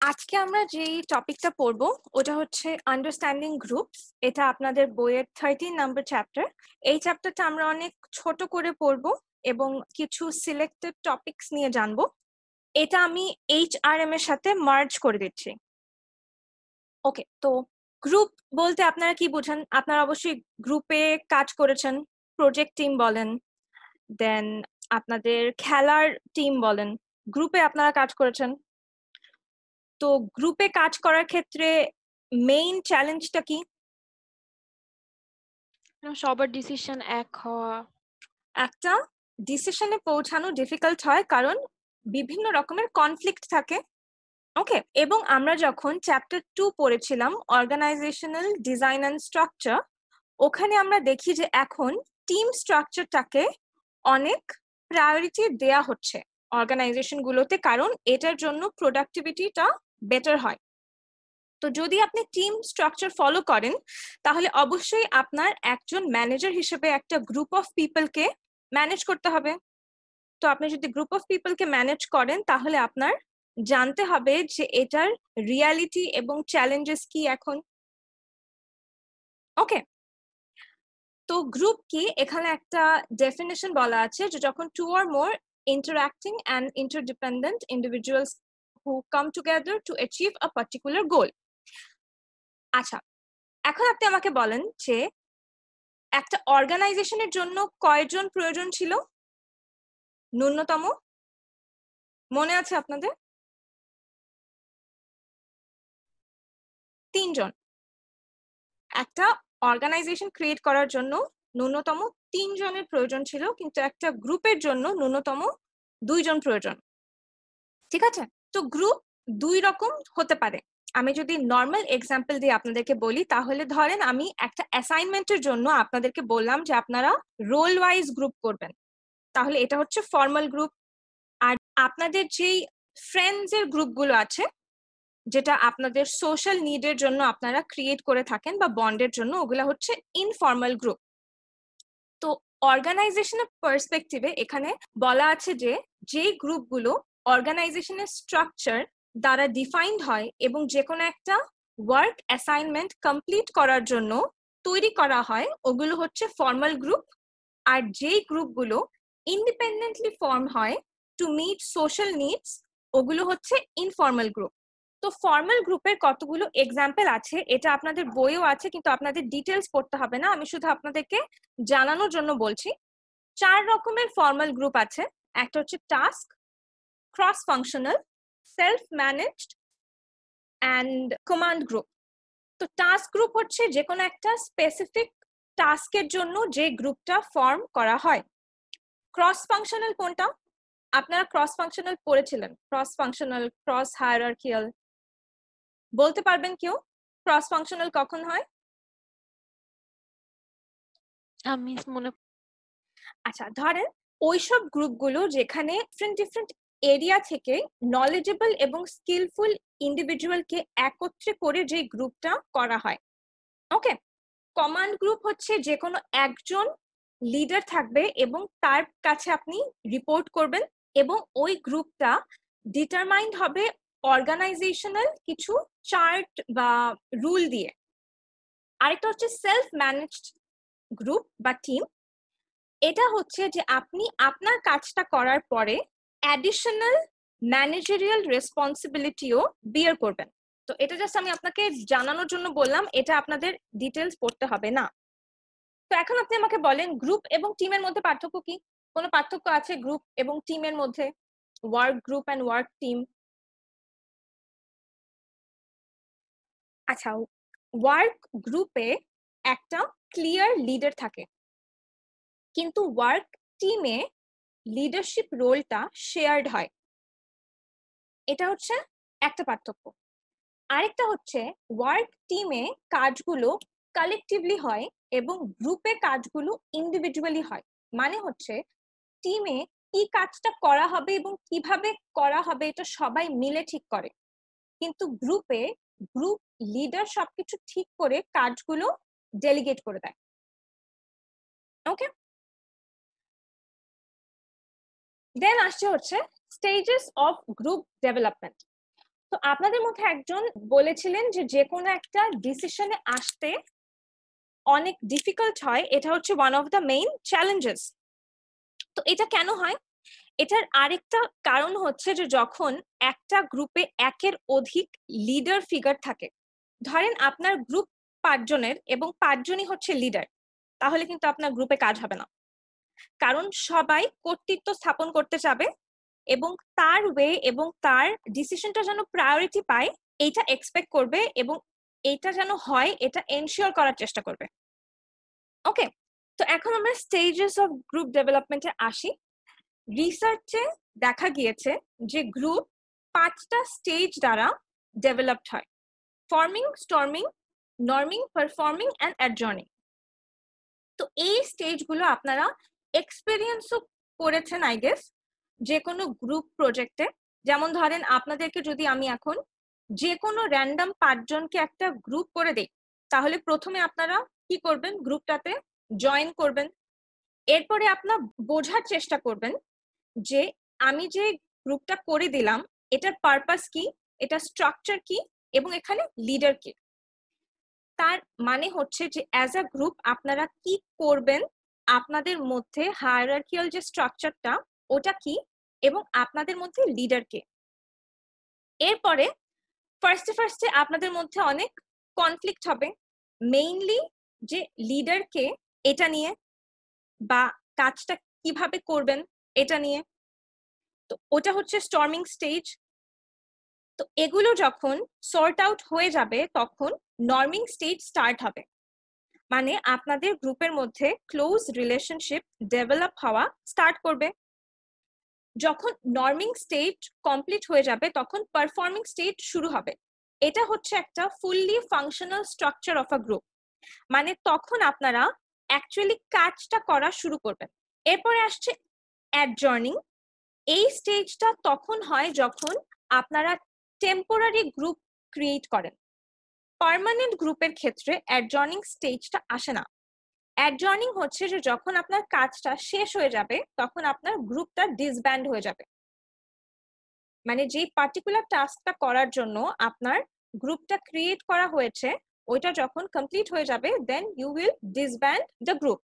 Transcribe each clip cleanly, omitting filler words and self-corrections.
আজকে আমরা যেই টপিকটা পড়বো ওটা হচ্ছে আন্ডারস্ট্যান্ডিং গ্রুপস। এটা আপনাদের বইয়ের 13 নাম্বার চ্যাপ্টার। এই চ্যাপ্টারটা আমরা অনেক ছোট করে পড়বো এবং কিছু সিলেক্টেড টপিকস নিয়ে জানবো। এটা আমি HRM এর সাথে মার্জ করে দিচ্ছি। ওকে, তো গ্রুপ বলতে আপনারা কি বোঝেন? আপনারা অবশ্যই গ্রুপে কাজ করেছেন, প্রজেক্ট টিম বলেন, দেন আপনাদের খেলার টিম বলেন, গ্রুপে আপনারা কাজ করেছেন। তো গ্রুপে কাজ করার ক্ষেত্রে মেইন চ্যালেঞ্জটা কি? সবার ডিসিশন এক হওয়া। একটা ডিসিশনে পৌঁছানো ডিফিকাল্ট হয় কারণ বিভিন্ন রকমের কনফ্লিক্ট থাকে। ওকে, এবং আমরা যখন চ্যাপ্টার 2 পড়েছিলাম অর্গানাইজেশনাল ডিজাইন অ্যান্ড স্ট্রাকচার, ওখানে আমরা দেখি যে এখন টিম স্ট্রাকচারটাকে অনেক প্রায়োরিটি দেয়া হচ্ছে অর্গানাইজেশন গুলোতে, কারণ এটার জন্য প্রোডাক্টিভিটিটা বেটার হয়। তো যদি আপনি টিম স্ট্রাকচার ফলো করেন তাহলে অবশ্যই আপনার একজন ম্যানেজার হিসেবে একটা গ্রুপ অফ পিপলকে ম্যানেজ করতে হবে। তো আপনি যদি গ্রুপ অফ পিপলকে ম্যানেজ করেন তাহলে আপনার জানতে হবে যে এটার রিয়ালিটি এবং চ্যালেঞ্জেস কি এখন। ওকে, তো গ্রুপ কি? এখানে একটা ডেফিনেশন বলা আছে যে যখন two or more interacting and interdependent individuals who come together to achieve a particular goal. আচ্ছা, এখন আপনি আমাকে বলেন যে একটা অর্গানাইজেশনের জন্য কয়জন প্রয়োজন ছিল ন্যূনতম? মনে আছে আপনাদের? 3 জন। একটা অর্গানাইজেশন ক্রিয়েট করার জন্য ন্যূনতম 3 জনের প্রয়োজন ছিল, কিন্তু একটা গ্রুপের জন্য ন্যূনতম 2 জন প্রয়োজন। ঠিক আছে, তো গ্রুপ 2 রকম হতে পারে। আমি যদি নর্মাল এক্সাম্পল দিয়ে আপনাদেরকে বলি তাহলে ধরেন আমি একটা অ্যাসাইনমেন্টের জন্য আপনাদেরকে বললাম যে আপনারা রোল ওয়াইজ গ্রুপ করবেন, তাহলে এটা হচ্ছে ফর্মাল গ্রুপ। আর আপনাদের যেই ফ্রেন্ডস এর গ্রুপগুলো আছে, যেটা আপনাদের সোশ্যাল নিডের জন্য আপনারা ক্রিয়েট করে থাকেন বা বন্ডের জন্য, ওগুলা হচ্ছে ইনফর্মাল গ্রুপ। তো অর্গানাইজেশনের পার্সপেক্টিভে এখানে বলা আছে যে যেই গ্রুপগুলো অর্গানাইজেশনের স্ট্রাকচার দ্বারা ডিফাইন্ড হয় এবং যে কোনো একটা ওয়ার্ক অ্যাসাইনমেন্ট কমপ্লিট করার জন্য তৈরি করা হয়, ওগুলো হচ্ছে ফর্মাল গ্রুপ। আর যেই গ্রুপগুলো ইন্ডিপেন্ডেন্টলি ফর্ম হয় টু মিট সোশ্যাল নিডস, ওগুলো হচ্ছে ইনফর্মাল গ্রুপ। তো ফর্মাল গ্রুপের কতগুলো এক্সাম্পল আছে, এটা আপনাদের বইও আছে কিন্তু আপনাদের ডিটেলস পড়তে হবে না, আমি শুধু আপনাদেরকে জানানোর জন্য বলছি। 4 রকমের ফর্মাল গ্রুপ আছে। একটা হচ্ছে task, cross functional, self managed and command group. তো টাস্ক গ্রুপ হচ্ছে যে কোনো একটা স্পেসিফিক টাস্কের জন্য যে গ্রুপটা ফর্ম করা হয়। ক্রস ফাংশনাল কোনটা? আপনারা ক্রস ফাংশনাল পড়েছিলেন, ক্রস ফাংশনাল, ক্রস হায়ারার্কিয়াল। বলতে পারবেন কেউ ক্রস ফাংশনাল কখন হয়? আমি মনে আচ্ছা, ধরেন ওইসব গ্রুপগুলো যেখানে ডিফারেন্ট ডিফারেন্ট এরিয়া থেকে নলেজেবল এবং স্কিলফুল ইন্ডিভিজুয়ালকে একত্রে করে যে গ্রুপটা করা হয়। ওকে, কমান্ড গ্রুপ হচ্ছে যে কোনো একজন লিডার থাকবে এবং তার কাছে আপনি রিপোর্ট করবেন এবং ওই গ্রুপটা ডিটারমাইন্ড হবে অর্গানাইজেশনাল কিছু চার্ট বা রুল দিয়ে। আরেকটা হচ্ছে সেলফ ম্যানেজড গ্রুপ বা টিম। এটা হচ্ছে যে আপনি আপনার কাজটা করার পরে অ্যাডিশনাল ম্যানেজারিয়াল রেসপন্সিবিলিটিও বিয়ার করবেন। তো এটা জাস্ট আমি আপনাকে জানানোর জন্য বললাম, এটা আপনাদের ডিটেলস পড়তে হবে না। তো এখন আপনি আমাকে বলেন গ্রুপ এবং টিমের মধ্যে পার্থক্য কি? কোনো পার্থক্য আছে গ্রুপ এবং টিমের মধ্যে? Work group and work team. আচ্ছা, ওয়ার্ক গ্রুপে একটা ক্লিয়ার লিডার থাকে, কিন্তু ওয়ার্ক টিমে লিডারশিপ রোলটা শেয়ার্ড হয়। এটা হচ্ছে একটা পার্থক্য। আরেকটা হচ্ছে ওয়ার্ক টিমে কাজগুলো কালেকটিভলি হয় এবং গ্রুপে কাজগুলো ইন্ডিভিজুয়ালি হয়। মানে হচ্ছে টিমে কি কাজটা করা হবে এবং কিভাবে করা হবে এটা সবাই মিলে ঠিক করে, কিন্তু গ্রুপে গ্রুপ লিডার সবকিছু ঠিক করে কাজগুলো ডেলিগেট করে দেয়। ওকে, দেন আসছে হচ্ছে স্টেজেস অফ গ্রুপ ডেভেলপমেন্ট। তো আপনাদের মধ্যে একজন বলেছিলেন যে কোনো একটা ডিসিশনে আসতে অনেক ডিফিকাল্ট হয়, এটা হচ্ছে one of the main challenges. তো এটা কেন হয়? এটার আরেকটা কারণ হচ্ছে যে যখন একটা গ্রুপে একের অধিক লিডার ফিগার থাকে, ধরেন আপনার গ্রুপ 5 জনের এবং 5 জনই হচ্ছে লিডার, তাহলে কিন্তু আপনার গ্রুপে কাজ হবে না, কারণ সবাই কর্তৃত্ব স্থাপন করতে চাবে এবং তার ওয়ে এবং তার ডিসিশনটা যেন প্রায়োরিটি পায় এইটা এক্সপেক্ট করবে এবং এইটা যেন হয় এটা এনশিওর করার চেষ্টা করবে। ওকে, তো এখন আমরা স্টেজেস অফ গ্রুপ ডেভেলপমেন্টে আসি। রিসার্চে দেখা গিয়েছে যে গ্রুপ 5টা স্টেজ দ্বারা ডেভেলপড হয়: ফর্মিং, স্টর্মিং, নর্মিং, পারফর্মিং অ্যান্ড অ্যাডজর্নিং। তো এই স্টেজগুলো আপনারা এক্সপেরিয়েন্সও করেছেন আই গেস যে কোনো গ্রুপ প্রজেক্টে। যেমন ধরেন আপনাদেরকে যদি আমি এখন যে কোনো র্যান্ডম 5 জনকে একটা গ্রুপ করে দেই, তাহলে প্রথমে আপনারা কি করবেন? গ্রুপটাতে জয়েন করবেন। এরপরে আপনারা বোঝার চেষ্টা করবেন যে আমি যে গ্রুপটা করে দিলাম এটার পারপাস কি, এটা স্ট্রাকচার কি এবং এখানে লিডার কি। তার মানে হচ্ছে যে অ্যাজ আ গ্রুপ আপনারা কি করবেন, আপনাদের মধ্যে হায়ারার্কিয়াল যে স্ট্রাকচারটা ওটা কি এবং আপনাদের মধ্যে লিডার কে। এরপরে ফার্স্টে আপনাদের মধ্যে অনেক কনফ্লিক্ট হবে, মেইনলি যে লিডার কে এটা নিয়ে বা কাজটা কিভাবে করবেন এটা নিয়ে। তো ওটা হচ্ছে স্টর্মিং স্টেজ। তো এগুলো যখন সর্ট আউট হয়ে যাবে তখন নর্মিং স্টেজ স্টার্ট হবে, মানে আপনাদের গ্রুপের মধ্যে ক্লোজ রিলেশনশিপ ডেভেলপ হওয়া স্টার্ট করবে। যখন নর্মিং স্টেজ কমপ্লিট হয়ে যাবে তখন পারফর্মিং স্টেজ শুরু হবে। এটা হচ্ছে একটা fully functional structure of a group, মানে তখন আপনারা অ্যাকচুয়ালি কাজটা করা শুরু করবেন। এরপরে আসছে অ্যাডজর্নিং। এই স্টেজটা তখন হয় যখন আপনারা টেম্পোরারি গ্রুপ ক্রিয়েট করেন। পার্মানেন্ট গ্রুপের ক্ষেত্রে অ্যাডজর্নিং স্টেজটা আসে না। অ্যাডজর্নিং হচ্ছে যে যখন আপনার কাজটা শেষ হয়ে যাবে তখন আপনার গ্রুপটা ডিসব্যান্ড হয়ে যাবে, মানে যে পার্টিকুলার টাস্কটা করার জন্য আপনার গ্রুপটা ক্রিয়েট করা হয়েছে ওইটা যখন কমপ্লিট হয়ে যাবে then you will disband the group.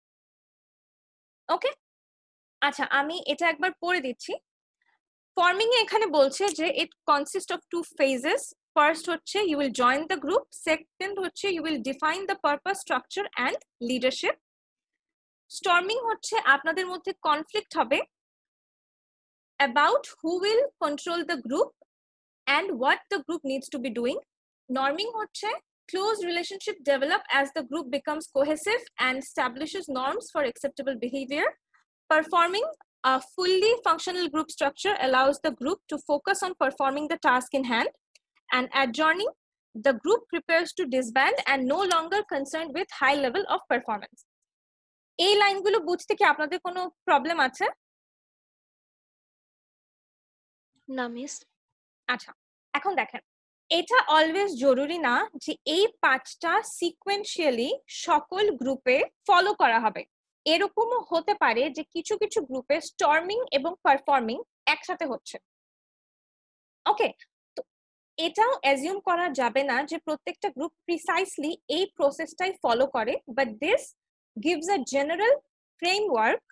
Okay, আচ্ছা আমি এটা একবার পড়ে দিচ্ছি। ফর্মিং এ এখানে বলছে যে it consist of 2 phases. First হচ্ছে you will join the group, second হচ্ছে you will define the purpose, structure and leadership. Storming হচ্ছে আপনাদের মধ্যে কনফ্লিক্ট হবে about who will control the group and what the group needs to be doing. Norming হচ্ছে close relationship develop as the group becomes cohesive and establishes norms for acceptable behavior. Performing, a fully functional group structure allows the group to focus on performing the task in hand. And adjourning, the group prepares to disband and no longer concerned with high level of performance. এই লাইনগুলো বুঝতে কি আপনাদের কোনো problem আছে? না miss. আচ্ছা, এখন দেখেন এটা অলওয়েজ জরুরি না যে এই 5টা সিকোয়েন্সিয়ালি সকল গ্রুপে ফলো করা হবে। এরকমও হতে পারে যে কিছু কিছু গ্রুপে স্টর্মিং এবং পারফর্মিং একসাথে হচ্ছে। ওকে, তো এটাও অ্যাজিউম করা যাবে না যে প্রত্যেকটা গ্রুপ প্রিসাইসলি এই প্রসেসটাই ফলো করে, but this gives a general framework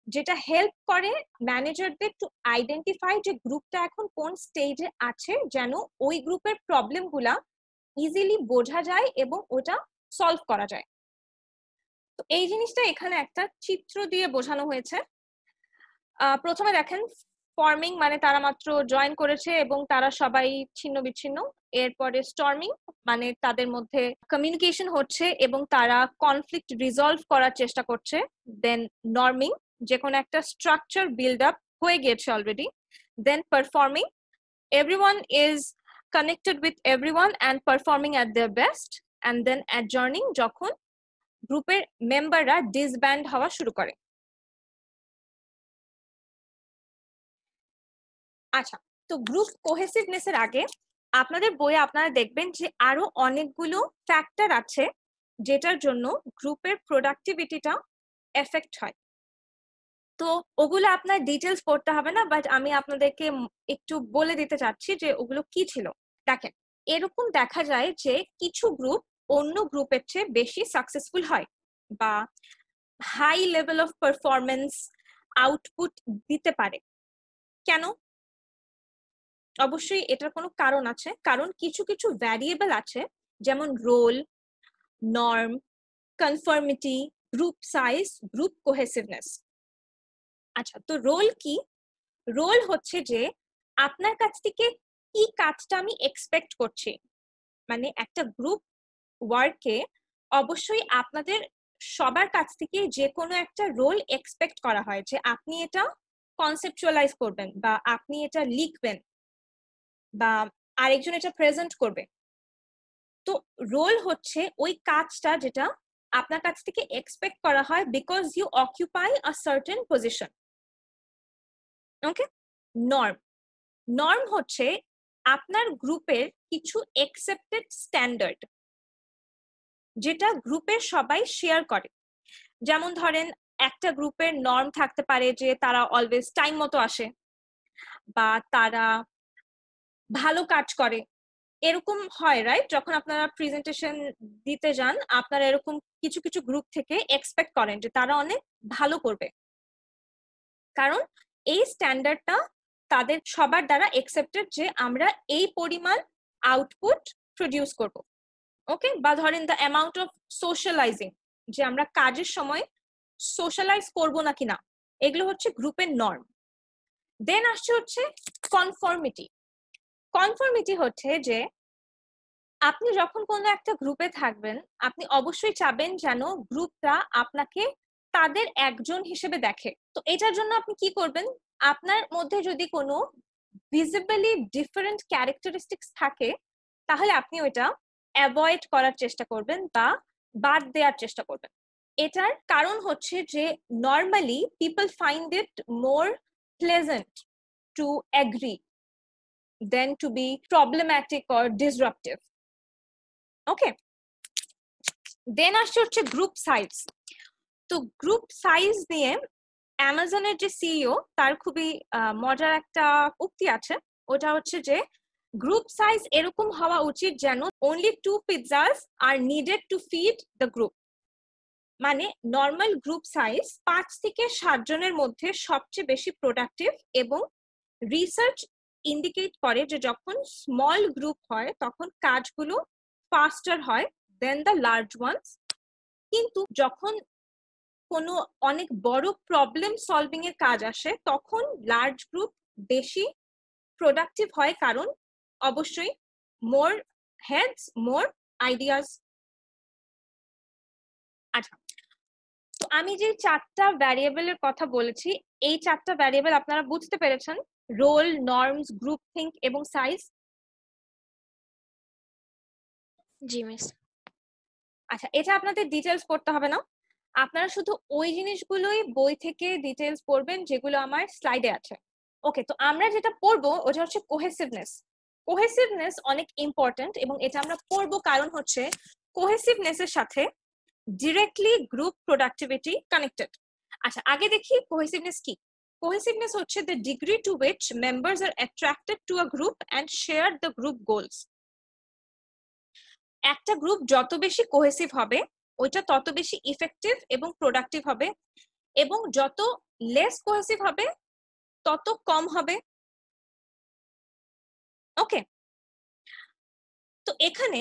যেটা হেল্প করে ম্যানেজারদের টু আইডেন্টিফাই যে গ্রুপটা এখন কোন স্টেজে আছে, যেন ওই গ্রুপের প্রবলেমগুলা ইজিলি বোঝা যায় এবং ওটা সলভ করা যায়। তো এই জিনিসটা এখানে একটা চিত্র দিয়ে বোঝানো হয়েছে। প্রথমে দেখেন ফর্মিং মানে তারা মাত্র জয়েন করেছে এবং তারা সবাই ছিন্ন বিচ্ছিন্ন। এরপরে স্টর্মিং মানে তাদের মধ্যে কমিউনিকেশন হচ্ছে এবং তারা কনফ্লিক্ট রিজলভ করার চেষ্টা করছে। দেন নর্মিং, যে কোনো একটা স্ট্রাকচার বিল্ড আপ হয়ে গিয়েছে already. Then performing, everyone is connected with everyone and performing at their best. And then adjourning, যখন গ্রুপের মেম্বাররা ডিসব্যান্ড হওয়া শুরু করে। আচ্ছা, তো গ্রুপ কোহেসিভনেস এর আগে আপনাদের বইয়ে আপনারা দেখবেন যে আরো অনেকগুলো ফ্যাক্টর আছে যেটার জন্য গ্রুপের প্রোডাক্টিভিটিটা এফেক্ট হয়। তো ওগুলো আপনার ডিটেলস পড়তে হবে না, বাট আমি আপনাদেরকে একটু বলে দিতে চাচ্ছি যে ওগুলো কি ছিল। দেখেন, এরকম দেখা যায় যে কিছু গ্রুপ অন্য গ্রুপের চেয়ে বেশি সাকসেসফুল হয় বা high level of performance output দিতে পারে। কেন? অবশ্যই এটার কোনো কারণ আছে, কারণ কিছু কিছু ভ্যারিয়েবল আছে, যেমন role, norm, conformity, group size, group cohesiveness. আচ্ছা, তো রোল কি? রোল হচ্ছে যে আপনার কাছ থেকে কি কাজটা আমি এক্সপেক্ট করছি। মানে একটা গ্রুপ ওয়ার্কে অবশ্যই আপনাদের সবার কাছ থেকে যে কোনো একটা রোল এক্সপেক্ট করা হয়, যে আপনি এটা কনসেপচুয়ালাইজ করবেন বা আপনি এটা লিখবেন বা আরেকজন এটা প্রেজেন্ট করবে। তো রোল হচ্ছে ওই কাজটা যেটা আপনার কাছ থেকে এক্সপেক্ট করা হয় because you occupy a certain position. Okay. Norm, norm হচ্ছে আপনার গ্রুপের কিছু একসেপ্টেড স্ট্যান্ডার্ড, যেটা গ্রুপের সবাই শেয়ার করে। যেমন ধরেন, একটা গ্রুপের নর্ম থাকতে পারে যে তারা অলওয়েজ টাইম মতো আসে বা তারা ভালো কাজ করে। এরকম হয়, রাইট? যখন আপনারা প্রেজেন্টেশন দিতে যান, আপনারা এরকম কিছু কিছু গ্রুপ থেকে এক্সপেক্ট করেন যে তারা অনেক ভালো করবে, কারণ এই স্ট্যান্ডার্ডটা তাদের সবার দ্বারা একসেপ্টেড যে আমরা এই পরিমাণ আউটপুট প্রডিউস করব। ওকে। বা ধরেন দ্য অ্যামাউন্ট অফ সোশ্যালাইজিং, যে আমরা কাজের সময় সোশ্যালাইজ করব না কিনা, এগুলো হচ্ছে গ্রুপের নর্ম। দেন আসছে হচ্ছে কনফর্মিটি। কনফর্মিটি হচ্ছে যে আপনি যখন কোনো একটা গ্রুপে থাকবেন, আপনি অবশ্যই চাবেন যেন গ্রুপটা আপনাকে তাদের একজন হিসেবে দেখে। তো এটার জন্য আপনি কি করবেন? আপনার মধ্যে যদি কোনো ভিজিবলি ডিফারেন্ট ক্যারেক্টারিস্টিক্স থাকে, তাহলে আপনি ওইটা অ্যাভয়েড করার চেষ্টা করবেন বা বাদ দেওয়ার চেষ্টা করবেন। এটার কারণ হচ্ছে যে normally people find it more pleasant to agree than to be problematic or disruptive. Okay. Then আসছে হচ্ছে গ্রুপ সাইজ। তো গ্রুপ সাইজ নিয়ে অ্যামাজনের যে সিইও, তার খুবই মজার একটা উক্তি আছে। ওটা হচ্ছে যে গ্রুপ সাইজ এরকম হওয়া উচিত যেন only 2 pizzas are needed to feed the group। মানে নর্মাল গ্রুপ সাইজ 5 থেকে 7 জনের মধ্যে সবচেয়ে বেশি প্রোডাক্টিভ, এবং রিসার্চ ইন্ডিকেট করে যে যখন স্মল গ্রুপ হয় তখন কাজগুলো ফাস্টার হয় দেন দ্য লার্জ ওয়ান্স। কিন্তু যখন কোনো অনেক বড় প্রবলেম সলভিং এর কাজ আসে, তখন লার্জ গ্রুপ বেশি প্রোডাক্টিভ হয়, কারণ অবশ্যই মোর হেডস, মোর আইডিয়াস। আচ্ছা, তো আমি যে 4টা ভ্যারিয়েবলের কথা বলেছি, এই 4টা ভ্যারিয়েবল আপনারা বুঝতে পেরেছেন? রোল, নর্মস, গ্রুপ থিঙ্ক এবং সাইজ। জি মিস। আচ্ছা, এটা আপনাদের ডিটেলস পড়তে হবে না, আপনারা শুধু ওই জিনিসগুলোই বই থেকে ডিটেলস পড়বেন যেগুলো আমার স্লাইডে আছে। ওকে, তো আমরা যেটা পড়বো ওটা হচ্ছে কোহেসিভনেস। কোহেসিভনেস অনেক ইম্পর্টেন্ট এবং এটা আমরা পড়বো কারণ হচ্ছে কোহেসিভনেস এর সাথে ডিরেক্টলি গ্রুপ প্রোডাক্টিভিটি কানেক্টেড। আচ্ছা, আগে দেখি কোহেসিভনেস কি। কোহেসিভনেস হচ্ছে the degree to which members are attracted to a group and share the group goals। একটা গ্রুপ যত বেশি কোহেসিভ হবে, ওইটা তত বেশি ইফেক্টিভ এবং প্রোডাক্টিভ হবে, এবং যত লেস কোহেসিভ হবে তত কম হবে। ওকে। তো এখানে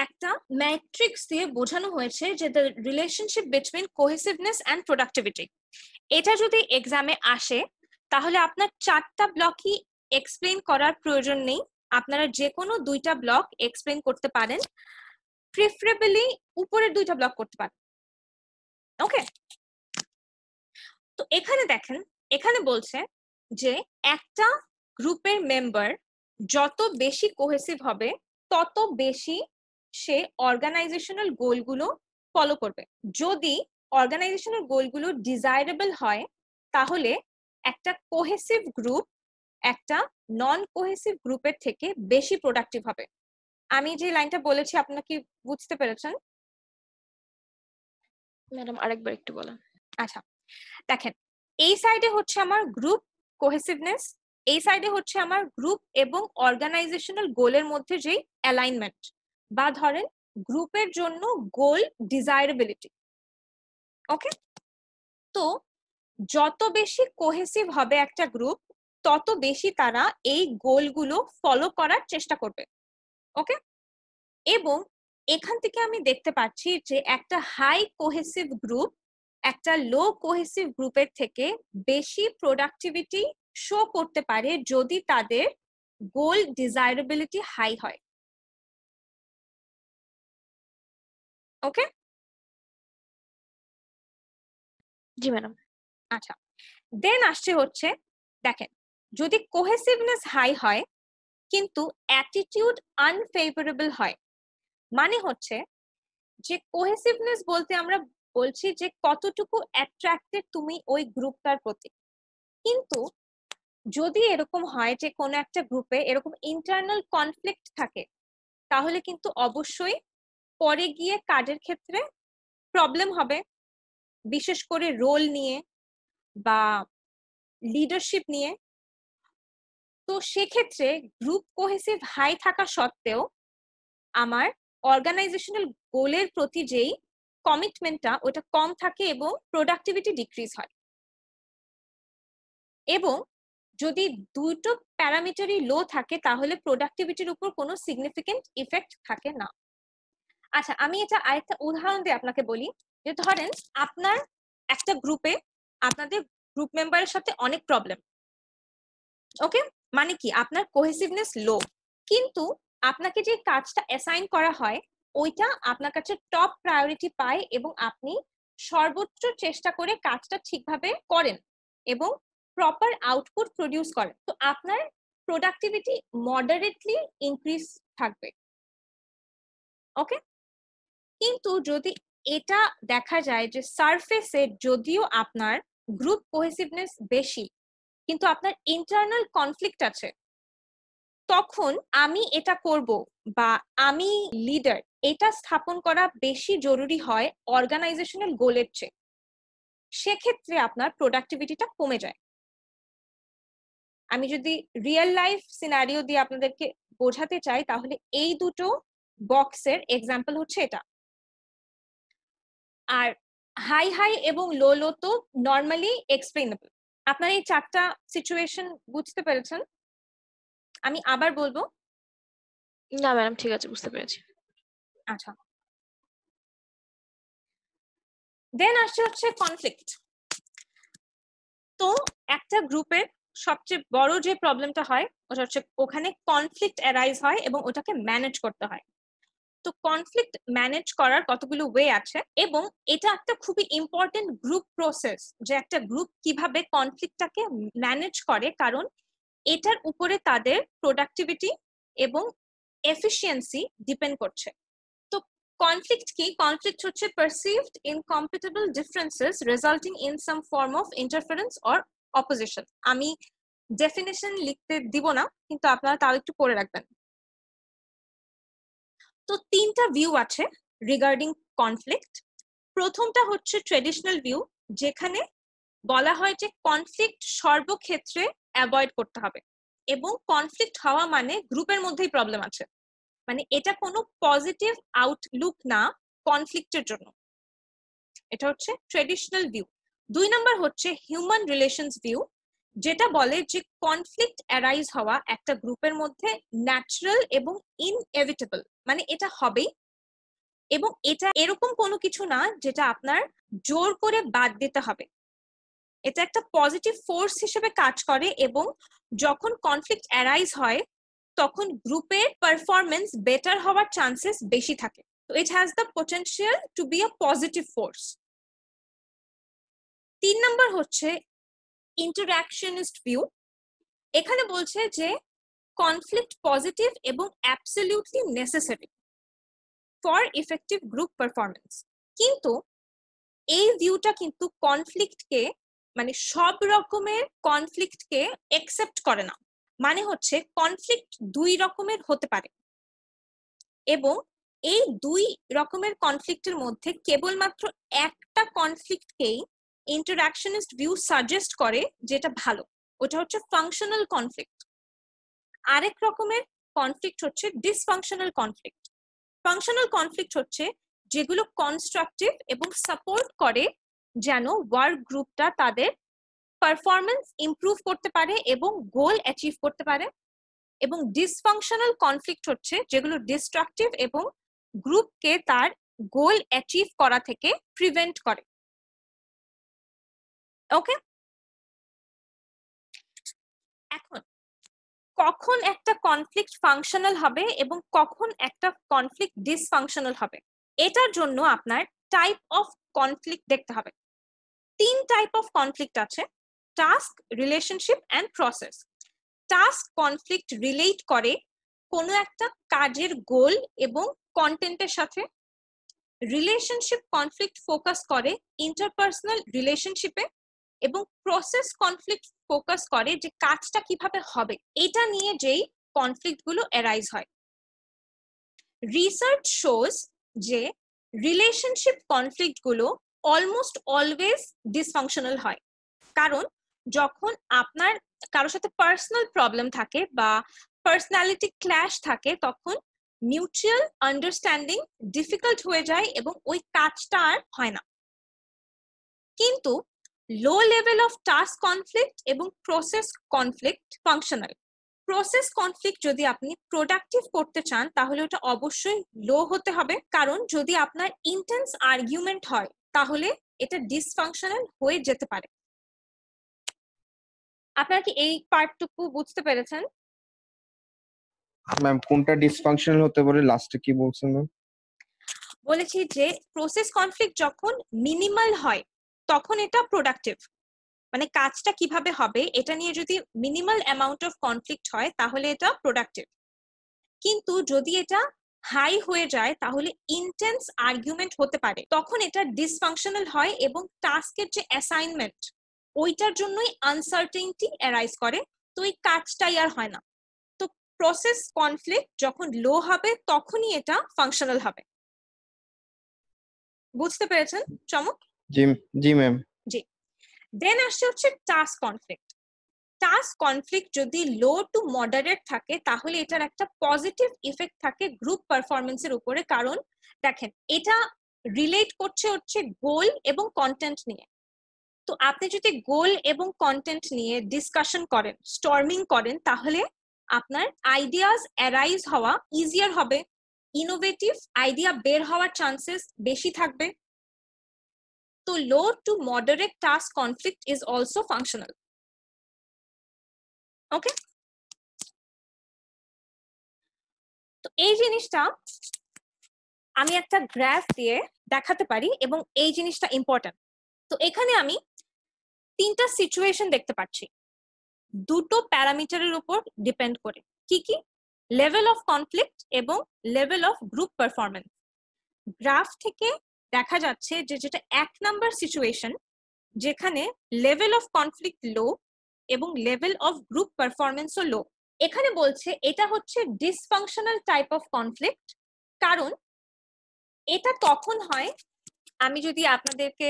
একটা ম্যাট্রিক্স দিয়ে বোঝানো হয়েছে যে the relationship between কোহেসিভনেস and productivity. এটা যদি এক্সামে আসে তাহলে আপনার 4টা ব্লকই এক্সপ্লেইন করার প্রয়োজন নেই, আপনারা যে কোনো 2টা ব্লক এক্সপ্লেইন করতে পারেন, প্রিফারেবলি উপরের 2টা ব্লক করতে পারেন। ওকে। তো এখানে দেখেন, এখানে বলছে যে একটা গ্রুপের মেম্বার যত বেশি কোহেসিভ হবে তত বেশি সে অর্গানাইজেশনাল গোলগুলো ফলো করবে। যদি অর্গানাইজেশনাল গোলগুলো ডিজায়ারেবল হয়, তাহলে একটা কোহেসিভ গ্রুপ একটা নন কোহেসিভ গ্রুপের থেকে বেশি প্রোডাক্টিভ হবে। আমি যে লাইনটা বলেছি আপনারা কি বুঝতে পেরেছেন? ম্যাডাম আরেকবার একটু বলেন। আচ্ছা, দেখেন, এই সাইডে হচ্ছে আমার গ্রুপ কোহেসিভনেস, এই সাইডে হচ্ছে আমার গ্রুপ এবং অর্গানাইজেশনাল গোলের মধ্যে যেই অ্যালাইনমেন্ট, বা ধরেন গ্রুপের জন্য গোল ডিজায়ারেবিলিটি। ওকে, তো যত বেশি কোহেসিভ হবে একটা গ্রুপ, তত বেশি তারা এই গোলগুলো ফলো করার চেষ্টা করবে। ওকে, এবং এখান থেকে আমি দেখতে পাচ্ছি যে একটা হাই কোহেসিভ গ্রুপ একটা লো কোহেসিভ গ্রুপের থেকে বেশি প্রোডাক্টিভিটি শো করতে পারে যদি তাদের গোল ডিজায়ারেবিলিটি হাই হয়। ওকে, জি ম্যাডাম। আচ্ছা, দেন আসছে হচ্ছে, দেখেন, যদি কোহেসিভনেস হাই হয় কিন্তু অ্যাটিটিউড আনফেভারেবল হয়, মানে হচ্ছে যে কোহেসিভনেস বলতে আমরা বলছি যে কতটুকু অ্যাট্রাক্টেড তুমি ওই গ্রুপটার প্রতি। কিন্তু যদি এরকম হয় যে কোনো একটা গ্রুপে এরকম ইন্টারনাল কনফ্লিক্ট থাকে, তাহলে কিন্তু অবশ্যই পরে গিয়ে কাজের ক্ষেত্রে প্রবলেম হবে, বিশেষ করে রোল নিয়ে বা লিডারশিপ নিয়ে। তো সেক্ষেত্রে গ্রুপ কোহেসিভ হাই থাকা সত্ত্বেও আমার অর্গানাইজেশনাল গোলের প্রতি যেই কমিটমেন্টটা ওটা কম থাকে এবং প্রোডাক্টিভিটি ডিক্রিজ হয়। এবং যদি দুটো প্যারামিটারই লো থাকে তাহলে প্রোডাক্টিভিটির উপর কোনো সিগনিফিকেন্ট ইফেক্ট থাকে না। আচ্ছা, আমি এটা আরেকটা উদাহরণ দিয়ে আপনাকে বলি, যে ধরেন আপনার একটা গ্রুপে আপনাদের গ্রুপ মেম্বারের সাথে অনেক প্রবলেম। ওকে, মানে কি আপনার কোহেসিভনেস লো, কিন্তু আপনাকে যে কাজটা অ্যাসাইন করা হয় ওইটা আপনার কাছে টপ প্রায়োরিটি পায় এবং আপনি সর্বোচ্চ চেষ্টা করে কাজটা ঠিকভাবে করেন এবং প্রপার আউটপুট প্রডিউস করেন, তো আপনার প্রোডাক্টিভিটি মডারেটলি ইনক্রিজ থাকবে। ওকে, কিন্তু যদি এটা দেখা যায় যে সারফেসে যদিও আপনার গ্রুপ কোহেসিভনেস বেশি কিন্তু আপনার ইন্টারনাল কনফ্লিক্ট আছে, তখন আমি এটা করব বা আমি লিডার এটা স্থাপন করা বেশি জরুরি হয় অর্গানাইজেশনাল গোলের চেয়ে। সেক্ষেত্রে আপনার প্রোডাক্টিভিটিটা কমে যায়। আমি যদি রিয়েল লাইফ সিনারিও দিয়ে আপনাদেরকে বোঝাতে চাই তাহলে এই দুটো বক্সের এক্সাম্পল হচ্ছে এটা। আর হাই হাই এবং লো লো তো নর্মালি এক্সপ্লেনেবল। আপনার এই চারটা সিচুয়েশন বুঝতে পেরেছেন? আমি আবার বলবো। না ম্যাডাম, ঠিক আছে, বুঝতে পেরেছি। আচ্ছা, দেন আসছে হচ্ছে কনফ্লিক্ট। তো একটা গ্রুপের সবচেয়ে বড় যে প্রবলেমটা হয় ওটা হচ্ছে ওখানে কনফ্লিক্ট অ্যারাইজ হয় এবং ওটাকে ম্যানেজ করতে হয়। তো কনফ্লিক্ট ম্যানেজ করার কতগুলো ওয়ে আছে এবং এটা একটা খুবই ইম্পর্টেন্ট গ্রুপ প্রসেস, যে একটা গ্রুপ কিভাবে কনফ্লিক্টটাকে ম্যানেজ করে, কারণ এটার উপরে তাদের প্রোডাক্টিভিটি এবং এফিসিয়েন্সি ডিপেন্ড করছে। তো কনফ্লিক্ট কি? কনফ্লিক্ট হচ্ছে perceived incompatible differences resulting in some form of interference or opposition. আমি ডেফিনেশন লিখতে দিব না, কিন্তু আপনারা তাও একটু পড়ে রাখবেন। তো তিনটা ভিউ আছে রিগার্ডিং কনফ্লিক্ট। প্রথমটা হচ্ছে ট্রেডিশনাল ভিউ, যেখানে বলা হয় যে কনফ্লিক্ট সর্বক্ষেত্রে অ্যাভয়েড করতে হবে এবং কনফ্লিক্ট হওয়া মানে গ্রুপের মধ্যেই প্রবলেম আছে, মানে এটা কোনো পজিটিভ আউটলুক না কনফ্লিক্টের জন্য। এটা হচ্ছে ট্রেডিশনাল ভিউ। 2 নাম্বার হচ্ছে হিউম্যান রিলেশনস ভিউ, যেটা বলে যে কনফ্লিক্ট অ্যারাইজ হওয়া একটা গ্রুপের মধ্যে ন্যাচারাল এবং ইনএভিটেবল, মানে এটা হবেই এবং এটা এরকম কোনো কিছু না যেটা আপনার জোর করে বাদ দিতে হবে। এটা একটা পজিটিভ ফোর্স হিসেবে কাজ করে এবং যখন কনফ্লিক্ট অ্যারাইজ হয় তখন গ্রুপের পারফরমেন্স বেটার হওয়ার চান্সেস বেশি থাকে। তো it has the potential to be a positive force. 3 number হচ্ছে ইন্টারঅ্যাকশনিস্ট ভিউ। এখানে বলছে যে কনফ্লিক্ট পজিটিভ এবং absolutely necessary for effective group performance, কিন্তু এই ভিউটা কিন্তু কনফ্লিক্টকে, মানে সব রকমের কনফ্লিক্টকে একসেপ্ট করে না। মানে হচ্ছে কনফ্লিক্ট 2 রকমের হতে পারে এবং এই 2 রকমের কনফ্লিক্টের মধ্যে কেবলমাত্র একটা কনফ্লিক্টকেই ইন্টারঅ্যাকশনিস্ট ভিউ সাজেস্ট করে যেটা ভালো। ওটা হচ্ছে ফাংশনাল কনফ্লিক্ট। আরেক রকমের কনফ্লিক্ট হচ্ছে ডিসফাংশনাল কনফ্লিক্ট। ফাংশনাল কনফ্লিক্ট হচ্ছে যেগুলো কনস্ট্রাকটিভ এবং সাপোর্ট করে যেন ওয়ার্ক গ্রুপটা তাদের পারফরমেন্স ইমপ্রুভ করতে পারে এবং গোল অ্যাচিভ করতে পারে। এবং ডিসফাংশনাল কনফ্লিক্ট হচ্ছে যেগুলো ডিস্ট্রাকটিভ এবং গ্রুপকে তার গোল অ্যাচিভ করা থেকে প্রিভেন্ট করে। ওকে, এখন কখন একটা কনফ্লিক্ট ফাংশনাল হবে এবং কখন একটা কনফ্লিক্ট ডিসফাংশনাল হবে, এটার জন্য আপনার টাইপ অফ কনফ্লিক্ট দেখতে হবে। 3 টাইপ অফ কনফ্লিক্ট আছে: task, relationship and process. Task conflict relate করে কোনো একটা কাজের গোল এবং কন্টেন্টের সাথে। রিলেশনশিপ কনফ্লিক্ট ফোকাস করে ইন্টারপার্সোনাল রিলেশনশিপে, এবং প্রসেস কনফ্লিক্ট ফোকাস করে যে কাজটা কিভাবে হবে এটা নিয়ে যেই কনফ্লিক্ট গুলো অ্যারাইজ হয়। রিসার্চ শোজ যে রিলেশনশিপ কনফ্লিক্ট গুলো অলমোস্ট অলওয়েজ ডিসফাংশনাল হয়, কারণ যখন আপনার কারোর সাথে পার্সোনাল প্রবলেম থাকে বা পার্সোনালিটি ক্ল্যাশ থাকে তখন মিউচুয়াল আন্ডারস্ট্যান্ডিং ডিফিকাল্ট হয়ে যায় এবং ওই কাজটা আর হয় না। কিন্তু low level of task conflict এবং process conflict functional. Process conflict যদি আপনি প্রোডাক্টিভ করতে চান তাহলে ওটা অবশ্যই লো হতে হবে, কারণ যদি আপনার ইন্টেন্স আর্গুমেন্ট হয় তাহলে এটা ডিসফাংশনাল হয়ে যেতে পারে। আপনারা কি এই পার্টটুকু বুঝতে পেরেছেন? ম্যাম কোনটা ডিসফাংশনাল হতে পারে, লাস্টে কি বলছেন ম্যাম? বলেছি যে প্রসেস কনফ্লিক্ট যখন মিনিমাল হয় তখন এটা প্রোডাক্টিভ, মানে কাজটা কিভাবে হবে এটা নিয়ে যদি মিনিমাল অ্যামাউন্ট অফ কনফ্লিক্ট হয় তাহলে এটা প্রোডাক্টিভ। কিন্তু যদি এটা হাই হয়ে যায় তাহলে ইন্টেন্স আর্গুমেন্ট হতে পারে, তখন এটা ডিসফাংশনাল হয় এবং টাস্কের যে অ্যাসাইনমেন্ট ওইটার জন্যই আনসার্টেনিটি অ্যারাইজ করে, তো এই কাজটাই আর হয় না। তো প্রসেস কনফ্লিক্ট যখন লো হবে তখনই এটা ফাংশনাল হবে। বুঝতে পেরেছেন চমক? জি জি ম্যাম। জি। দেন আসছে হচ্ছে টাস্ক কনফ্লিক্ট। টাস্ক কনফ্লিক্ট যদি লো টু মডারেট থাকে তাহলে এটার একটা পজিটিভ ইফেক্ট থাকে গ্রুপ পারফরমেন্সের উপরে, কারণ দেখেন এটা রিলেট করছে হচ্ছে গোল এবং কন্টেন্ট নিয়ে। তো আপনি যদি গোল এবং কন্টেন্ট নিয়ে ডিসকাশন করেন, স্টর্মিং করেন, তাহলে আপনার আইডিয়াস অ্যারাইজ হওয়া ইজিয়ার হবে, ইনোভেটিভ আইডিয়া বের হওয়ার চান্সেস বেশি থাকবে। তো low to moderate task conflict is also functional. Okay, তো এই জিনিসটা আমি একটা গ্রাফ দিয়ে দেখাতে পারি এবং এই জিনিসটা ইম্পর্টেন্ট। তো এখানে আমি 3টা সিচুয়েশন দেখতে পাচ্ছি দুটো প্যারামিটারের উপর ডিপেন্ড করে। কি কি? লেভেল অফ কনফ্লিক্ট এবং level of group performance. Graph থেকে দেখা যাচ্ছে যে যেটা 1 নাম্বার সিচুয়েশন, যেখানে লেভেল অফ কনফ্লিক্ট লো এবং লেভেল অফ গ্রুপ পারফরমেন্সও লো। এখানে বলছে এটা হচ্ছে ডিসফাংশনাল টাইপ অফ কনফ্লিক্ট, কারণ এটা তখন হয়, আমি যদি আপনাদেরকে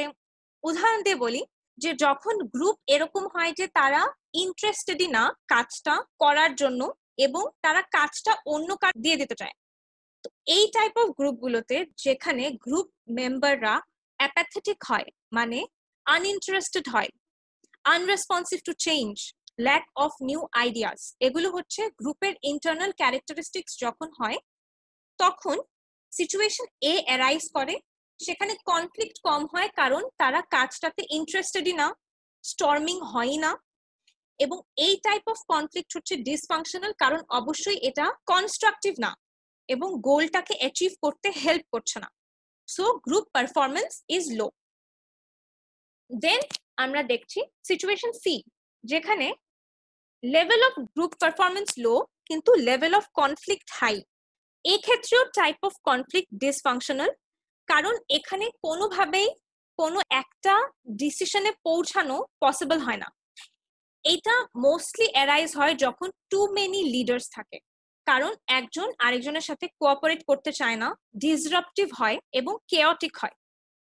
উদাহরণ দিয়ে বলি, যে যখন গ্রুপ এরকম হয় যে তারা ইন্টারেস্টেডই না কাজটা করার জন্য এবং তারা কাজটা অন্য কাজ দিয়ে দিতে চায়। তো এই টাইপ অফ গ্রুপগুলোতে যেখানে গ্রুপ মেম্বাররা অ্যাপ্যাথেটিক হয়, মানে আনইন্টারেস্টেড হয়, unresponsive to change, lack of new ideas, এগুলো হচ্ছে গ্রুপের ইন্টারনাল ক্যারেক্টারিস্টিক্স যখন হয় তখন সিচুয়েশন এ অ্যারাইজ করে। সেখানে কনফ্লিক্ট কম হয় কারণ তারা কাজটাতে ইন্টারেস্টেডই না, স্টর্মিং হয় না, এবং এই টাইপ অফ কনফ্লিক্ট হচ্ছে ডিসফাংশনাল কারণ অবশ্যই এটা কনস্ট্রাকটিভ না এবং গোলটাকে অ্যাচিভ করতে হেল্প করছে না। So group performance is low. Then আমরা দেখছি সিচুয়েশন সি, যেখানে level of group performance low কিন্তু লেভেল অফ কনফ্লিক্ট হাই। এই ক্ষেত্রেও টাইপ অফ কনফ্লিক্ট ডিসফাংশনাল, কারণ এখানে কোনোভাবেই কোনো একটা ডিসিশনে পৌঁছানো পসিবল হয় না। এটা মোস্টলি অ্যারাইজ হয় যখন টু মেনি লিডার্স থাকে, কারণ একজন আরেকজনের সাথে কোঅপারেট করতে চায় না, ডিসরাপটিভ হয় এবং কেওটিক হয়,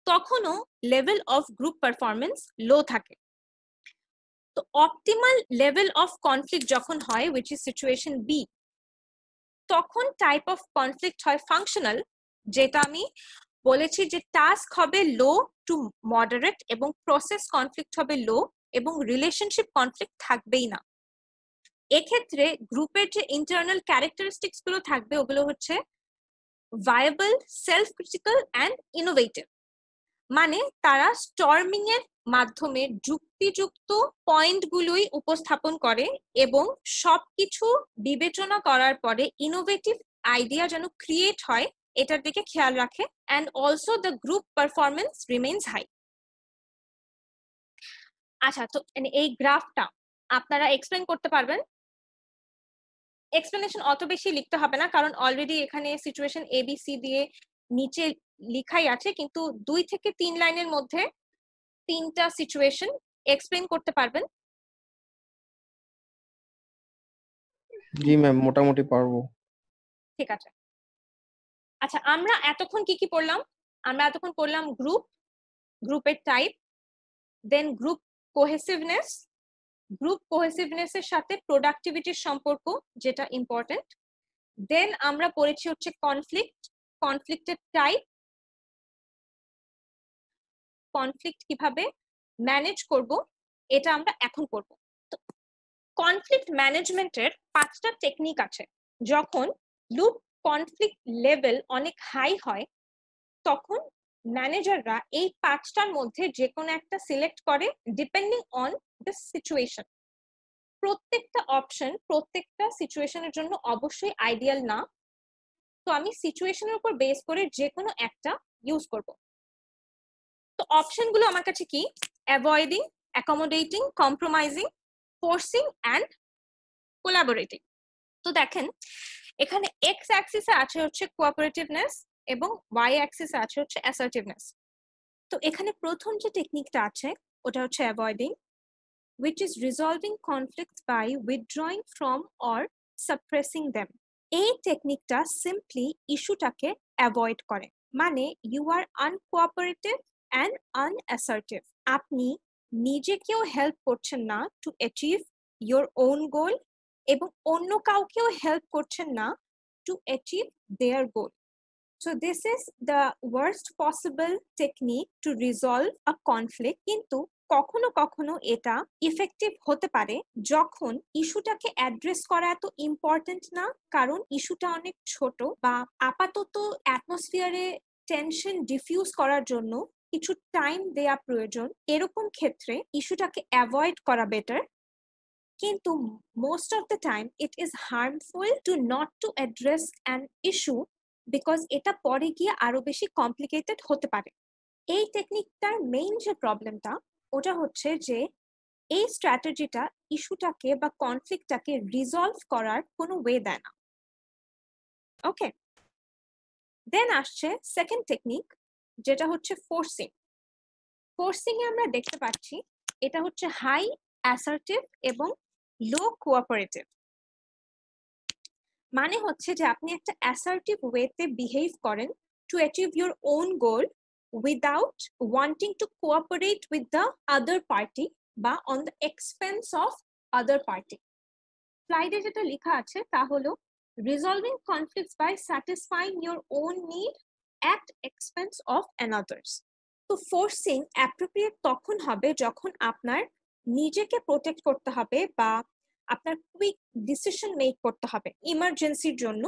তখনও লেভেল অফ গ্রুপ পারফরমেন্স লো থাকে। তো তো অপটিমাল লেভেল অফ কনফ্লিক্ট যখন হয় উইচ ইজ সিচুয়েশন বি, তখন টাইপ অফ কনফ্লিক্ট হয় ফাংশনাল, যেটা আমি বলেছি যে টাস্ক হবে লো টু মডারেট এবং প্রসেস কনফ্লিক্ট হবে লো এবং রিলেশনশিপ কনফ্লিক্ট থাকবেই না। এক্ষেত্রে গ্রুপের যে ইন্টারনাল ক্যারেক্টারিস্টিক্স গুলো থাকবে ওগুলো হচ্ছে viable, self critical and innovative. মানে তারা স্টর্মিং এর মাধ্যমে যুক্তিযুক্ত পয়েন্টগুলোই উপস্থাপন করে এবং সবকিছু বিবেচনা করার পরে ইনোভেটিভ আইডিয়া যেন ক্রিয়েট হয় এটার দিকে খেয়াল রাখে, and also the group performance remains high. আচ্ছা, তো এই গ্রাফটা আপনারা এক্সপ্লেন করতে পারবেন? এক্সপ্লেনেশন অত বেশি লিখতে হবে না, কারণ অলরেডি এখানে সিচুয়েশন এবিসি দিয়ে নিচে লিখাই আছে, কিন্তু 2 থেকে 3 লাইনের মধ্যে 3টা সিচুয়েশন এক্সপ্লেন করতে পারবেন? জি ম্যাম, মোটামুটি পারবো। ঠিক আছে। আচ্ছা, আমরা এতক্ষণ কি কি পড়লাম? আমরা এতক্ষণ পড়লাম গ্রুপ, গ্রুপের টাইপ, দেন গ্রুপ কোহেসিভনেস, গ্রুপ কোহেসিভনেস এর সাথে প্রোডাক্টিভিটির সম্পর্ক যেটা ইম্পর্টেন্ট, দেন আমরা পড়েছি হচ্ছে কনফ্লিক্ট, কনফ্লিক্টের টাইপ, কনফ্লিক্ট কিভাবে ম্যানেজ করব এটা আমরা এখন করব। তো কনফ্লিক্ট ম্যানেজমেন্টের 5টা টেকনিক আছে। যখন গ্রুপ কনফ্লিক্ট লেভেল অনেক হাই হয় তখন ম্যানেজাররা এই 5টার মধ্যে যে কোনো একটা সিলেক্ট করে ডিপেন্ডিং অন দ্য সিচুয়েশন। প্রত্যেকটা অপশন প্রত্যেকটা সিচুয়েশনের জন্য অবশ্যই আইডিয়াল না, তো আমি সিচুয়েশনের উপর বেস করে যে কোনো একটা ইউজ করব। তো অপশনগুলো আমার কাছে কি? Avoiding, accommodating, compromising, forcing and collaborating. তো দেখেন এখানে এক্স অ্যাক্সিসে আছে হচ্ছে কোঅপারেটিভনেস এবং ওয়াই অ্যাক্সিসে আছে হচ্ছে অ্যাসার্টিভনেস। তো এখানে প্রথম যে টেকনিকটা আছে ওটা হচ্ছে avoiding, which is resolving conflicts by withdrawing from or suppressing them. এই টেকনিকটা সিম্পলি ইস্যুটাকে অ্যাভয়েড করে, মানে ইউ আর আনকোঅপারেটিভ অ্যান্ড আনঅ্যাসার্টিভ। আপনি নিজেকেও হেল্প করছেন না টু অ্যাচিভ ইয়োর ওন গোল এবং অন্য কাউকেও হেল্প করছেন না to achieve there goal. So this is the worst possible technique to resolve a conflict, কিন্তু কখনো কখনো এটা ইফেক্টিভ হতে পারে যখন ইস্যুটাকে অ্যাড্রেস করা এত ইম্পর্টেন্ট না, কারণ ইস্যুটা অনেক ছোট বা আপাতত অ্যাটমসফিয়ারে টেনশন ডিফিউজ করার জন্য কিছু টাইম দেয়া প্রয়োজন। এরকম ক্ষেত্রে ইস্যুটাকে অ্যাভয়েড করা বেটার, কিন্তু most of the time it is harmful to not to address an issue because এটা পরে গিয়ে আরো বেশি কমপ্লিকেটেড হতে পারে। এই টেকনিকটার মেইন যে প্রবলেমটা ওটা হচ্ছে যে এই স্ট্র্যাটেজিটা ইস্যুটাকে বা কনফ্লিক্টটাকে রিজলভ করার কোনো ওয়ে দেয় না। ওকে, দেন আসছে সেকেন্ড টেকনিক যেটা হচ্ছে ফোর্সিং। ফোর্সিং এ আমরা দেখতে পাচ্ছি এটা হচ্ছে হাই অ্যাসার্টিভ এবং লো কোঅপারেটিভ। মানে হচ্ছে যে আপনি একটা অ্যাসার্টিভ ওয়েতে বিহেভ করেন to achieve your own goal without wanting to cooperate with the other party বা on the expense of other party. স্লাইডে যেটা লেখা আছে তা হলো resolving conflicts by satisfying your own need at expense of another's. তো forcing appropriate তখন হবে যখন আপনার নিজেকে প্রোটেক্ট করতে হবে বা আপনার কুইক ডিসিশন মেক করতে হবে ইমার্জেন্সির জন্য।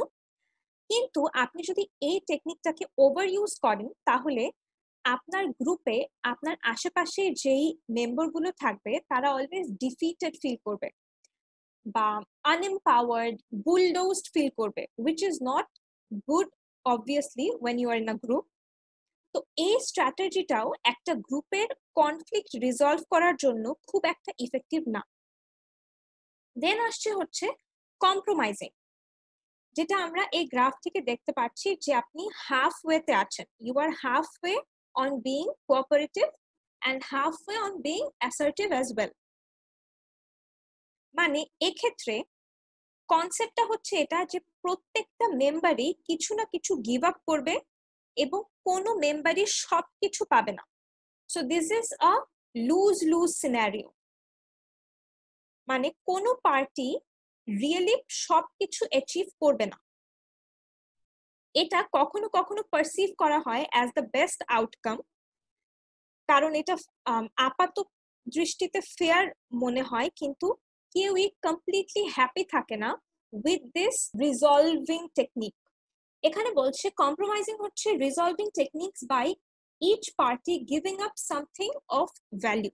কিন্তু আপনি যদি এই টেকনিকটাকে ওভার ইউজ করেন তাহলে আপনার গ্রুপে আপনার আশেপাশে যেই মেম্বারগুলো থাকবে তারা অলওয়েজ ডিফিটেড ফিল করবে বা আনএম্পাওয়ার্ড, বুলডোজড ফিল করবে, which is not good obviously when you are in a group. তো এই স্ট্র্যাটেজিটাও একটা গ্রুপের কনফ্লিক্ট রিজলভ করার জন্য খুব একটা ইফেক্টিভ না। দেন আসছে হচ্ছে কম্প্রোমাইজিং, যেটা আমরা এই গ্রাফ থেকে দেখতে পাচ্ছি যে আপনি হাফ ওয়েতে আছেন, you are half way on being cooperative and half way on being assertive as well. মানে এক্ষেত্রে কনসেপ্টটা হচ্ছে এটা যে প্রত্যেকটা মেম্বারই কিছু না কিছু গিভ আপ করবে এবং কোনো মেম্বারই সবকিছু পাবে না। So this is a lose lose scenario. মানে কোনো পার্টি রিয়েলি সবকিছু অ্যাচিভ করবে না, এটা কখনো কখনো পারসিভ করা হয় অ্যাজ দ্য বেস্ট আউটকাম, কারণ এটা আপাত দৃষ্টিতে ফেয়ার মনে হয়, কিন্তু কেউই কমপ্লিটলি হ্যাপি থাকে না উইথ দিস রিজলভিং টেকনিক। এখানে বলছে কম্প্রোমাইজিং হচ্ছে resolving techniques by each party giving up something of value.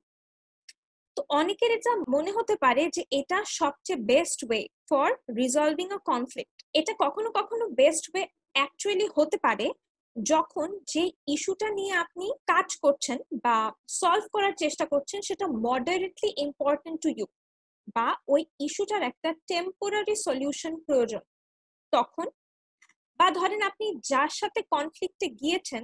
তো অনেকের এটা মনে হতে পারে যে এটা সবচেয়ে best way for resolving a conflict. এটা কখনো কখনো বেস্ট ওয়ে অ্যাকচুয়ালি হতে পারে যখন যে ইস্যুটা নিয়ে আপনি কাজ করছেন বা সলভ করার চেষ্টা করছেন সেটা মডারেটলি ইম্পর্টেন্ট টু ইউ, বা ওই ইস্যুটার একটা টেম্পোরারি সলিউশন প্রয়োজন তখন, বা ধরেন আপনি যার সাথে কনফ্লিক্টে গিয়েছেন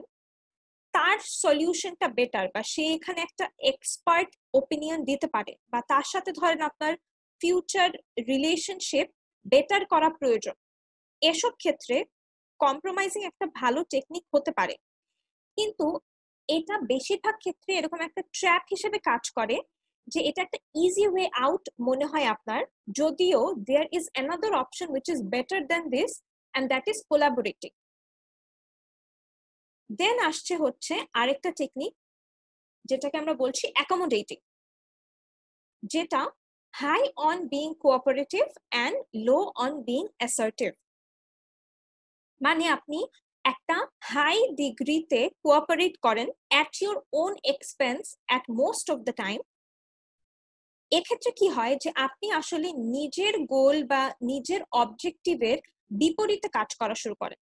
তার সলিউশনটা বেটার, বা সে এখানে একটা এক্সপার্ট ওপিনিয়ন দিতে পারে, বা তার সাথে ধরেন আপনার ফিউচার রিলেশনশিপ বেটার করা প্রয়োজন। এসব ক্ষেত্রে কম্প্রোমাইজিং একটা ভালো টেকনিক হতে পারে, কিন্তু এটা বেশিরভাগ ক্ষেত্রে এরকম একটা ট্র্যাপ হিসেবে কাজ করে যে এটা একটা ইজি ওয়ে আউট মনে হয় আপনার, যদিও there is another option which is better than this, and that is collaborating. Then আসছে হচ্ছে আরেকটা টেকনিক যেটাকে আমরা বলছি অ্যাকোমোডেটিং, যেটা high on being cooperative and low on being assertive. মানে আপনি একটা হাই ডিগ্রিতে কোঅপারেট করেন at your own expense at most of the time. এক্ষেত্রে কি হয় যে আপনি আসলে নিজের গোল বা নিজের অবজেক্টিভের বিপরীতে কাজ করা শুরু করেন।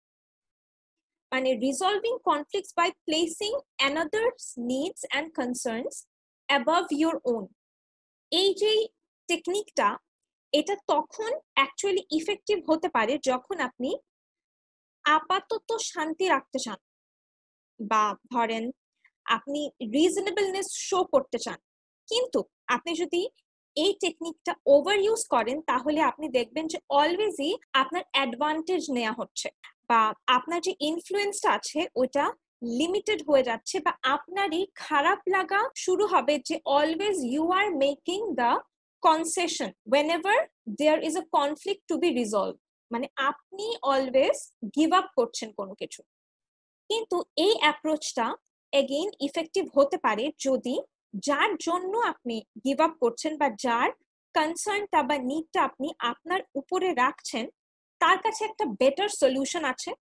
মানে resolving conflicts by placing another's needs and concerns above your own, এই যে টেকনিকটা এটা তখন অ্যাকচুয়ালি ইফেক্টিভ হতে পারে যখন আপনি আপাতত শান্তি রাখতে চান, বা ধরেন আপনি রিজনেবলনেস শো করতে চান, কিন্তু আপনি যদি এই টেকনিকটা ওভার ইউজ করেন তাহলে আপনি দেখবেন যে অলওয়েজই আপনার অ্যাডভান্টেজ নেওয়া হচ্ছে, বা আপনার যে ইনফ্লুয়েন্সটা আছে ওটা লিমিটেড হয়ে যাচ্ছে, বা আপনারই খারাপ লাগা শুরু হবে যে always you are making the concession whenever there is a conflict to be resolved, মানে আপনি অলওয়েজ গিভ আপ করছেন কোনো কিছু। কিন্তু এই অ্যাপ্রোচটা এগেইন ইফেক্টিভ হতে পারে যদি যার জন্য আপনি গিভ আপ করছেন বা যার কনসার্নটা বা নিডটা আপনি আপনার উপরে রাখছেন তার কাছে একটা বেটার সলিউশন আছে,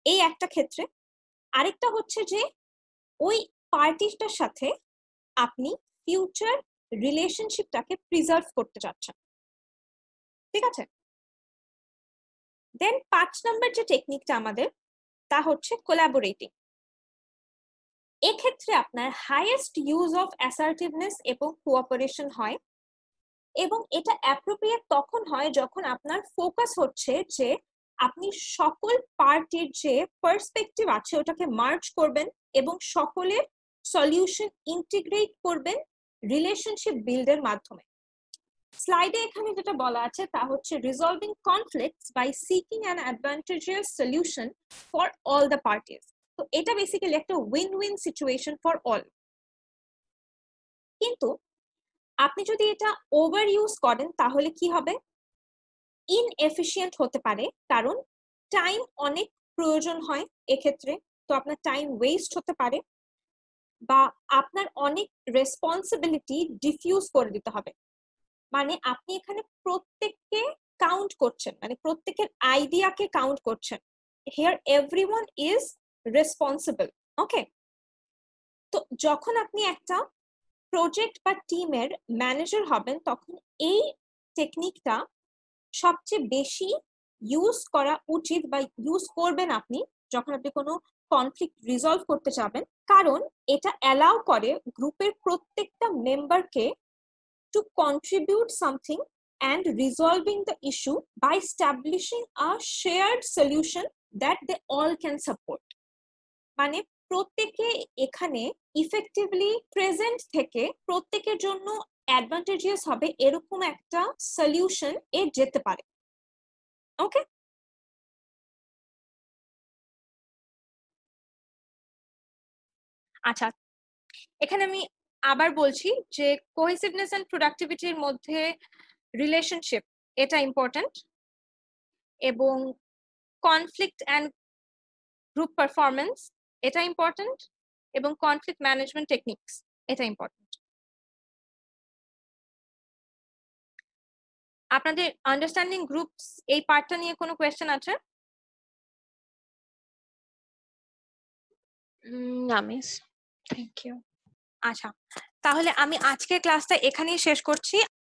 এই একটা ক্ষেত্রে। আরেকটা হচ্ছে যে ওই পার্টিটার সাথে আপনি ফিউচার রিলেশনশিপটাকে প্রিজার্ভ করতে চাচ্ছেন, ঠিক আছে। দেন 5 নম্বর যে টেকনিকটা আমাদের তা হচ্ছে কোলাবোরেটিং। এক্ষেত্রে আপনার হাইয়েস্ট ইউজ অফ অ্যাসার্টিভনেস এবং কোঅপারেশন হয়, এবং এটা অ্যাপ্রোপ্রিয়েট তখন হয় যখন আপনার ফোকাস হচ্ছে যে আপনি সকল পার্টির যে পার্সপেক্টিভ আছে ওটাকে মার্জ করবেন এবং সকলের সলিউশন ইন্টিগ্রেট করবেন রিলেশনশিপ বিল্ডের মাধ্যমে। স্লাইডে এখানে যেটা বলা আছে তা হচ্ছে resolving conflicts by seeking an advantageous solution for all the parties. তো এটা বেসিক্যালি একটা win win situation for all. কিন্তু আপনি যদি এটা ওভার ইউজ করেন তাহলে কি হবে, ইনএফিশিয়েন্ট হতে পারে, কারণ টাইম অনেক প্রয়োজন হয় এক্ষেত্রে, তো আপনার টাইম ওয়েস্ট হতে পারে, বা আপনার অনেক রেসপন্সিবিলিটি ডিফিউজ করে দিতে হবে। মানে আপনি এখানে প্রত্যেককে কাউন্ট করছেন, মানে প্রত্যেকের আইডিয়াকে কাউন্ট করছেন। হিয়ার এভরিওয়ান ইজ রেসপন্সিবল, ওকে। তো যখন আপনি একটা প্রজেক্ট বা টিমের ম্যানেজার হবেন তখন এই টেকনিকটা সবচেয়ে বেশি ইউজ করা উচিত, বা ইউজ করবেন আপনি যখন আপনি কোনো কনফ্লিক্ট রিজলভ করতে চাবেন, কারণ এটা অ্যালাউ করে গ্রুপের প্রত্যেকটা মেম্বারকে to contribute something and resolving the issue by establishing a shared solution that they all can support. মানে প্রত্যেকে এখানে ইফেক্টিভলি প্রেজেন্ট থেকে প্রত্যেকের জন্য অ্যাডভান্টেজিয়াস হবে এরকম একটা সলিউশন এ যেতে পারে, ওকে। আচ্ছা, এখানে আমি আবার বলছি যে কোহেসিভনেস এন্ড প্রোডাক্টিভিটির মধ্যে রিলেশনশিপ এটা ইম্পর্টেন্ট, এবং কনফ্লিক্ট অ্যান্ড গ্রুপ পারফরমেন্স এটা ইম্পর্টেন্ট, এবং কনফ্লিক্ট ম্যানেজমেন্ট টেকনিক্স এটা ইম্পর্টেন্ট। আপনাদের আন্ডারস্ট্যান্ডিং গ্রুপস এই পার্টটা নিয়ে কোনো কোয়েশ্চেন আছে? না মিস, থ্যাংক ইউ। আচ্ছা, তাহলে আমি আজকের ক্লাসটা এখানেই শেষ করছি।